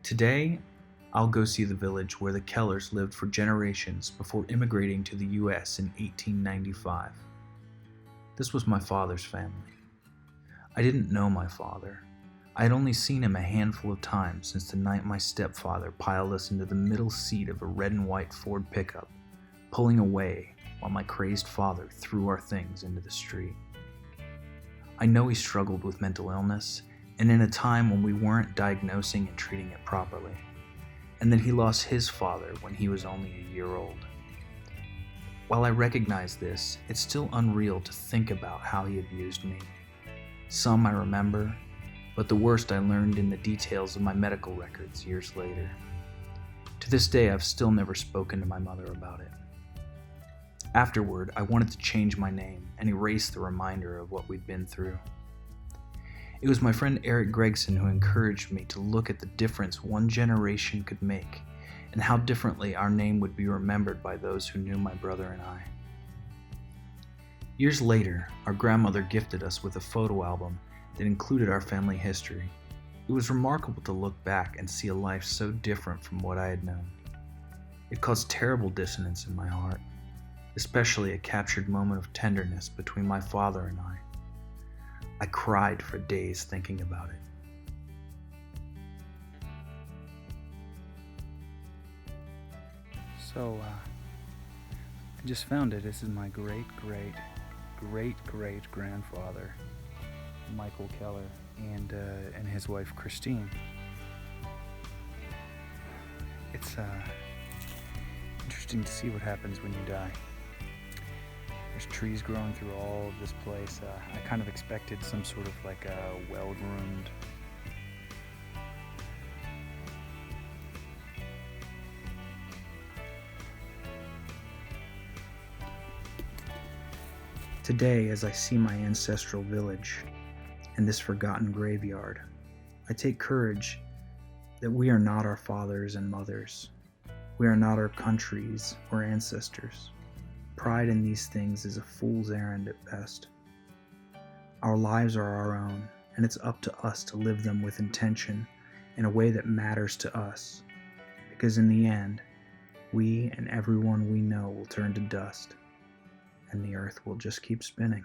Today, I'll go see the village where the Kellers lived for generations before immigrating to the US in 1895. This was my father's family. I didn't know my father. I had only seen him a handful of times since the night my stepfather piled us into the middle seat of a red and white Ford pickup, pulling away while my crazed father threw our things into the street. I know he struggled with mental illness, and in a time when we weren't diagnosing and treating it properly, and that he lost his father when he was only a year old. While I recognize this, it's still unreal to think about how he abused me. Some I remember, but the worst I learned in the details of my medical records years later. To this day, I've still never spoken to my mother about it. Afterward, I wanted to change my name and erase the reminder of what we'd been through. It was my friend Eric Gregson who encouraged me to look at the difference one generation could make and how differently our name would be remembered by those who knew my brother and I. Years later, our grandmother gifted us with a photo album that included our family history. It was remarkable to look back and see a life so different from what I had known. It caused terrible dissonance in my heart, especially a captured moment of tenderness between my father and I. I cried for days thinking about it. So, I just found it. This is my great-great-great-great-grandfather, Michael Keller, and his wife, Christine. It's interesting to see what happens when you die. There's trees growing through all of this place. I kind of expected some sort of like a well-groomed Today, as I see my ancestral village and this forgotten graveyard, I take courage that we are not our fathers and mothers. We are not our countries or ancestors. Pride in these things is a fool's errand at best. Our lives are our own, and it's up to us to live them with intention in a way that matters to us, because in the end, we and everyone we know will turn to dust, and the earth will just keep spinning.